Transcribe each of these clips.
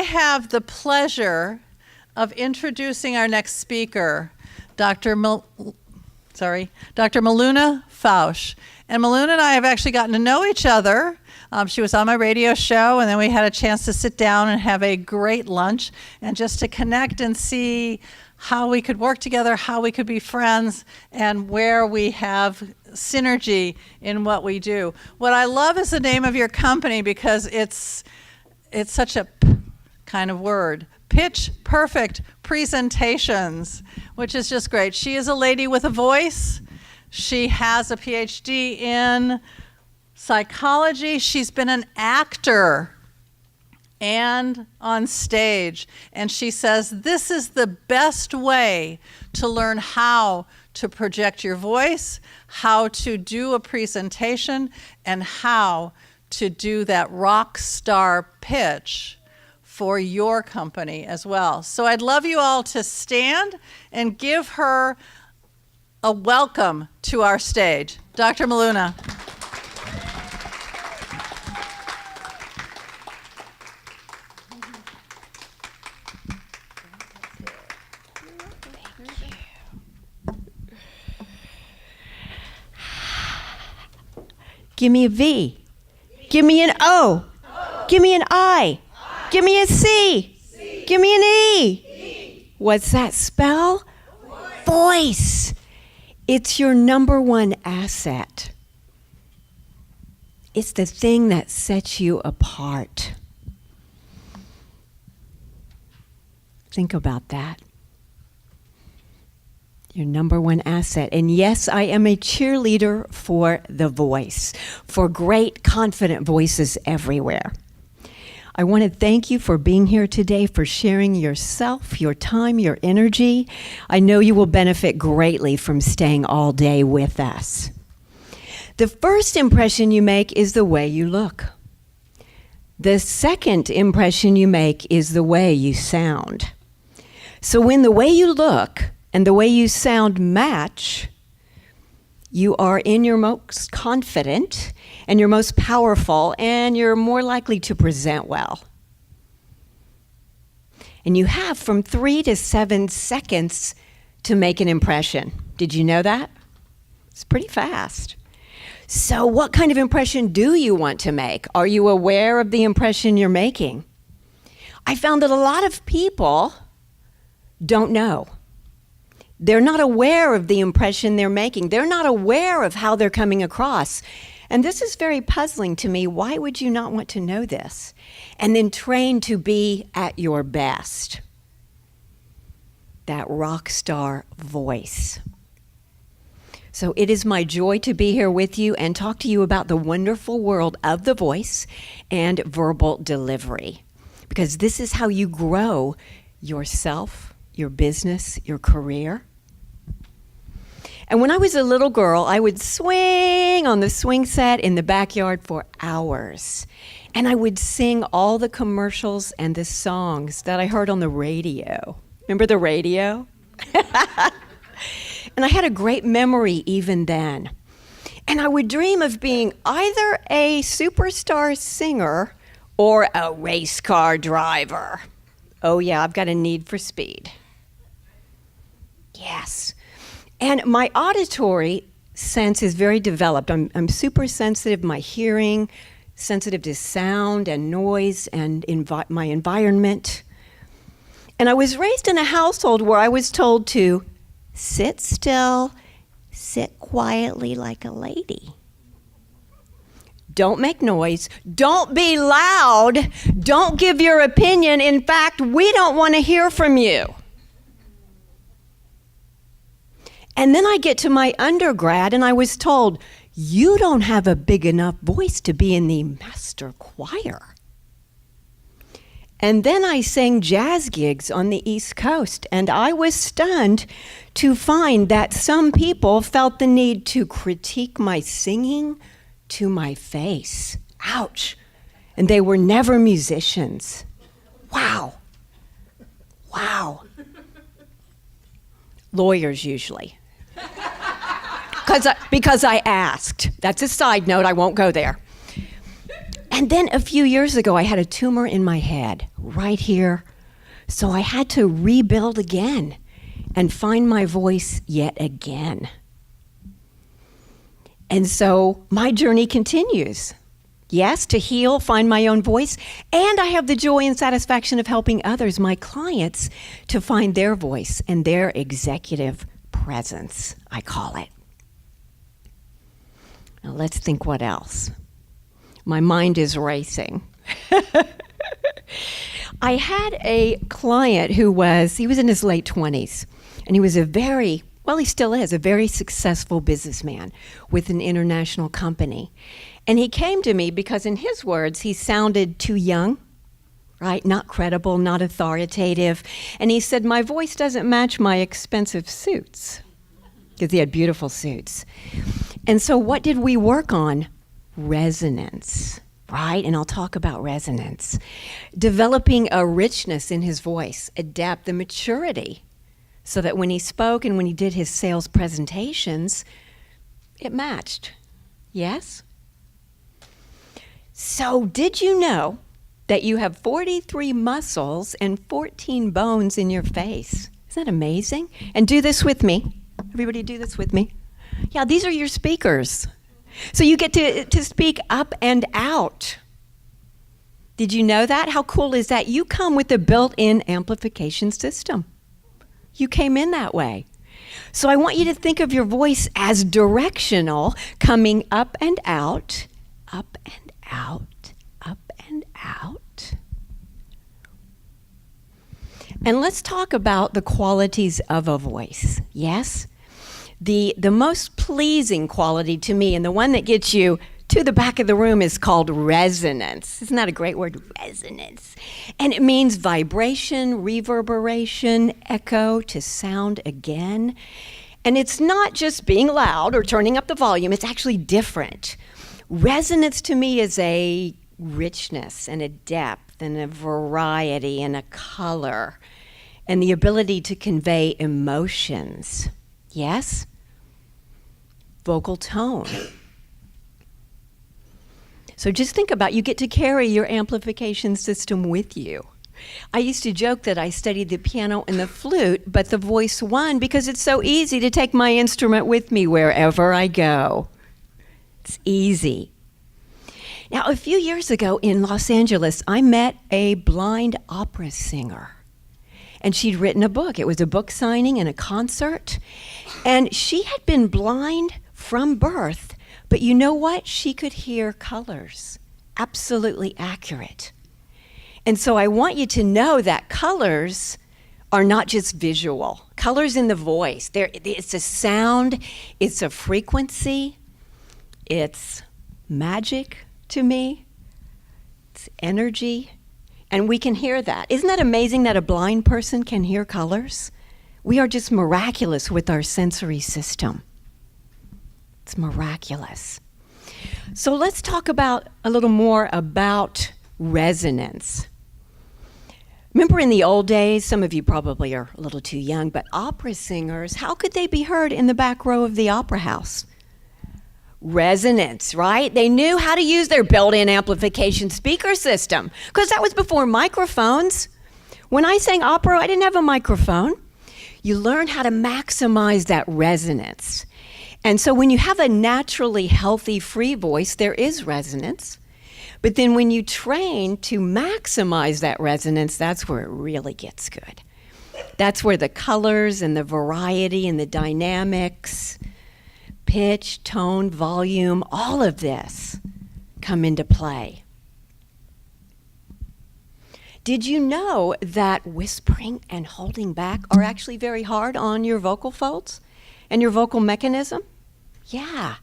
have the pleasure of introducing our next speaker, Dr. Miluna Fausch. And Miluna and I have actually gotten to know each other. She was on my radio show, and then we had a chance to sit down and have a great lunch and just to connect and see how we could work together, how we could be friends, and where we have synergy in what we do. What I love is the name of your company because it's such a kind of word. Pitch Perfect Presentations, which is just great. She is a lady with a voice. She has a PhD in psychology. She's been an actor and on stage. And she says this is the best way to learn how to project your voice, how to do a presentation, and how to do that rock star pitch for your company as well. So I'd love you all to stand and give her a welcome to our stage. Dr. Miluna. Give me a V. Give me an O. Give me an I. Give me a C. Give me an E. What's that spell? Voice. It's your number one asset. It's the thing that sets you apart. Think about that. Your number one asset. And yes, I am a cheerleader for the voice, for great, confident voices everywhere. I want to thank you for being here today, for sharing yourself, your time, your energy. I know you will benefit greatly from staying all day with us. The first impression you make is the way you look. The second impression you make is the way you sound. So when the way you look and the way you sound match, you are in your most confident and you're most powerful and you're more likely to present well. And you have from 3 to 7 seconds to make an impression. Did you know that? It's pretty fast. So what kind of impression do you want to make? Are you aware of the impression you're making? I found that a lot of people don't know. They're not aware of the impression they're making. They're not aware of how they're coming across. And this is very puzzling to me. Why would you not want to know this? And then train to be at your best. That rock star voice. So it is my joy to be here with you and talk to you about the wonderful world of the voice and verbal delivery. Because this is how you grow yourself, your business, your career. And when I was a little girl, I would swing on the swing set in the backyard for hours. And I would sing all the commercials and the songs that I heard on the radio. Remember the radio? And I had a great memory even then. And I would dream of being either a superstar singer or a race car driver. Oh yeah, I've got a need for speed. Yes. And my auditory sense is very developed. I'm super sensitive, my hearing, sensitive to sound and noise and my environment. And I was raised in a household where I was told to sit still, sit quietly like a lady. Don't make noise. Don't be loud. Don't give your opinion. In fact, we don't want to hear from you. And then I get to my undergrad and I was told, you don't have a big enough voice to be in the master choir. And then I sang jazz gigs on the East Coast, and I was stunned to find that some people felt the need to critique my singing to my face. Ouch. And they were never musicians. Wow. Wow. Lawyers usually. Because I asked. That's a side note, I won't go there. And then a few years ago, I had a tumor in my head, right here. So I had to rebuild again and find my voice yet again. And so my journey continues. Yes, to heal, find my own voice, and I have the joy and satisfaction of helping others, my clients, to find their voice and their executive presence, I call it. Now let's think what else. My mind is racing. I had a client he was in his late 20s, and he was he still is, a very successful businessman with an international company. And he came to me because, in his words, he sounded too young, right? Not credible, not authoritative. And he said, my voice doesn't match my expensive suits, because he had beautiful suits. And so what did we work on? Resonance, right? And I'll talk about resonance. Developing a richness in his voice, a depth, a maturity, so that when he spoke and when he did his sales presentations, it matched. Yes? So did you know that you have 43 muscles and 14 bones in your face? Isn't that amazing? And do this with me. Everybody do this with me. Yeah, these are your speakers. So you get to speak up and out. Did you know that? How cool is that? You come with a built-in amplification system. You came in that way. So I want you to think of your voice as directional, coming up and out, up and out, up and out. And let's talk about the qualities of a voice. Yes? The most pleasing quality to me, and the one that gets you to the back of the room, is called resonance. Isn't that a great word? Resonance. And it means vibration, reverberation, echo, to sound again. And it's not just being loud or turning up the volume, it's actually different. Resonance to me is a richness and a depth and a variety and a color and the ability to convey emotions. Yes? Vocal tone. So just think about, you get to carry your amplification system with you. I used to joke that I studied the piano and the flute, but the voice won because it's so easy to take my instrument with me wherever I go. It's easy. Now, a few years ago in Los Angeles, I met a blind opera singer. And she'd written a book. It was a book signing and a concert. And she had been blind from birth, but you know what? She could hear colors. Absolutely accurate. And so I want you to know that colors are not just visual. Colors in the voice. It's a sound, it's a frequency, it's magic to me, it's energy, and we can hear that. Isn't that amazing that a blind person can hear colors? We are just miraculous with our sensory system. It's miraculous. So let's talk about a little more about resonance. Remember in the old days, some of you probably are a little too young, but opera singers, how could they be heard in the back row of the opera house? Resonance, right? They knew how to use their built-in amplification speaker system, because that was before microphones. When I sang opera, I didn't have a microphone. You learn how to maximize that resonance. And so when you have a naturally healthy, free voice, there is resonance. But then when you train to maximize that resonance, that's where it really gets good. That's where the colors and the variety and the dynamics, pitch, tone, volume, all of this come into play. Did you know that whispering and holding back are actually very hard on your vocal folds and your vocal mechanism? Yeah.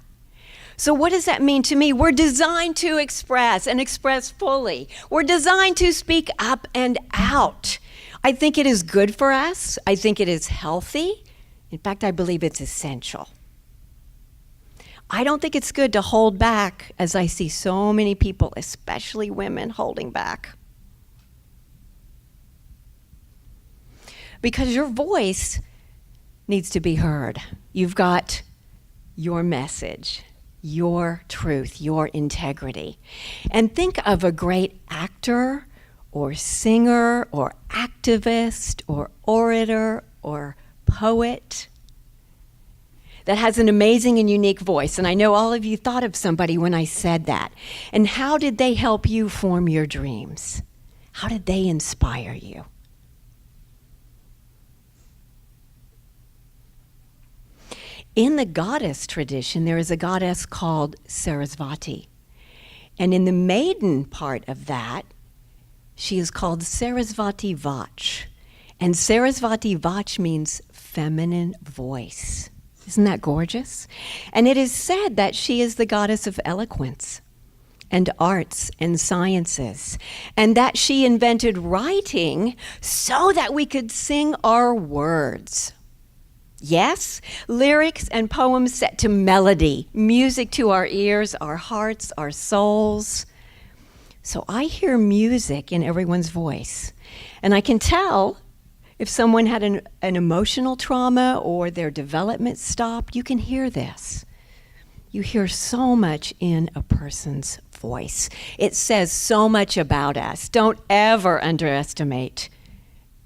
So what does that mean to me? We're designed to express and express fully. We're designed to speak up and out. I think it is good for us. I think it is healthy. In fact, I believe it's essential. I don't think it's good to hold back, as I see so many people, especially women, holding back. Because your voice needs to be heard. You've got your message. your truth, your integrity. And think of a great actor or singer or activist or orator or poet that has an amazing and unique voice. And I know all of you thought of somebody when I said that. And how did they help you form your dreams? How did they inspire you? In the goddess tradition, there is a goddess called Sarasvati. And in the maiden part of that, she is called Sarasvati Vach. And Sarasvati Vach means feminine voice. Isn't that gorgeous? And it is said that she is the goddess of eloquence and arts and sciences, and that she invented writing so that we could sing our words. Yes, lyrics and poems set to melody, music to our ears, our hearts, our souls. So I hear music in everyone's voice, and I can tell if someone had an emotional trauma or their development stopped. You can hear this. You hear so much in a person's voice. It says so much about us. Don't ever underestimate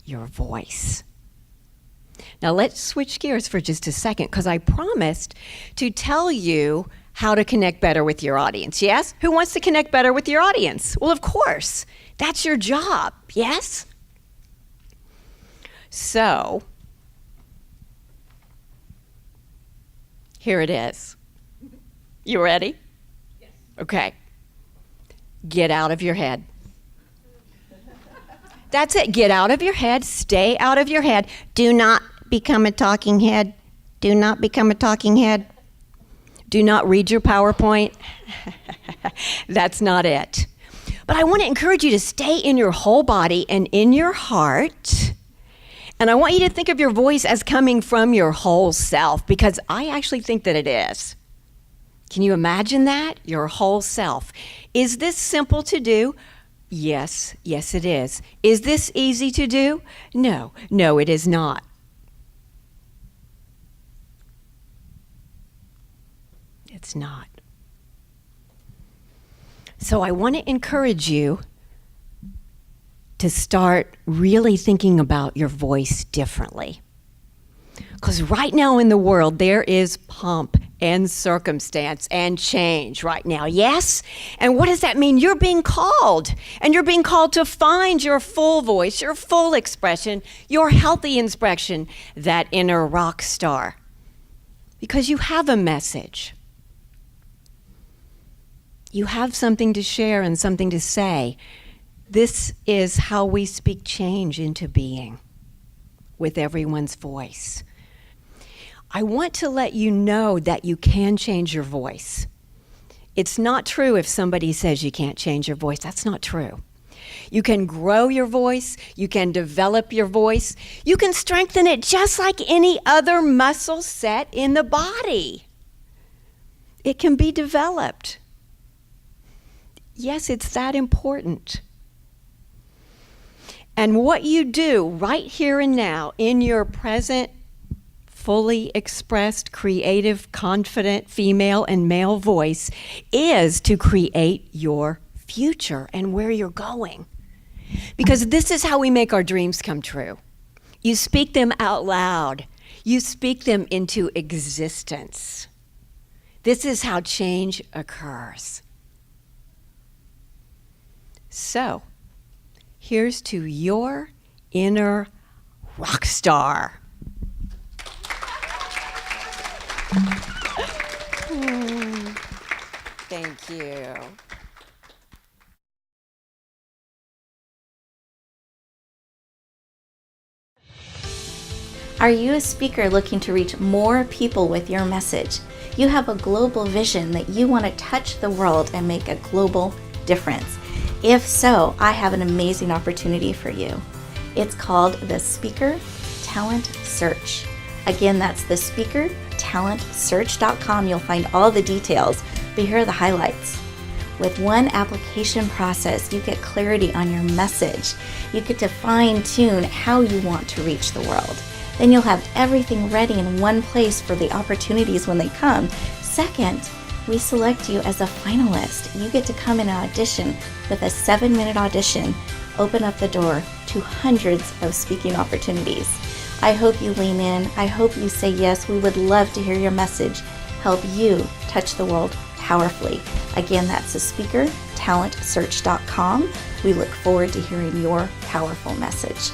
your voice. Now let's switch gears for just a second, because I promised to tell you how to connect better with your audience. Yes? Who wants to connect better with your audience? Well, of course. That's your job. Yes? So, here it is. You ready? Yes. Okay. Get out of your head. That's it. Get out of your head. Stay out of your head. Do not become a talking head. Do not become a talking head. Do not read your PowerPoint. That's not it. But I want to encourage you to stay in your whole body and in your heart. And I want you to think of your voice as coming from your whole self, because I actually think that it is. Can you imagine that? Your whole self. Is this simple to do? Yes, yes it is. Is this easy to do? No, no it is not. It's not. So I want to encourage you to start really thinking about your voice differently. Because right now in the world, there is pomp and circumstance and change right now, yes? And what does that mean? You're being called, and you're being called to find your full voice, your full expression, your healthy expression, that inner rock star. Because you have a message. You have something to share and something to say. This is how we speak change into being, with everyone's voice. I want to let you know that you can change your voice. It's not true if somebody says you can't change your voice. That's not true. You can grow your voice. You can develop your voice. You can strengthen it just like any other muscle set in the body. It can be developed. Yes, it's that important. And what you do right here and now in your present, fully expressed, creative, confident female and male voice is to create your future and where you're going. Because this is how we make our dreams come true. You speak them out loud. You speak them into existence. This is how change occurs. So, here's to your inner rock star. Thank you. Are you a speaker looking to reach more people with your message? You have a global vision that you want to touch the world and make a global difference. If so, I have an amazing opportunity for you. It's called the Speaker Talent Search. Again, that's the speakertalentsearch.com. You'll find all the details, but here are the highlights. With one application process, you get clarity on your message. You get to fine-tune how you want to reach the world. Then you'll have everything ready in one place for the opportunities when they come. Second, we select you as a finalist. You get to come in and audition with a 7-minute audition, open up the door to hundreds of speaking opportunities. I hope you lean in. I hope you say yes. We would love to hear your message. Help you touch the world powerfully. Again, that's the speaker, talentsearch.com. We look forward to hearing your powerful message.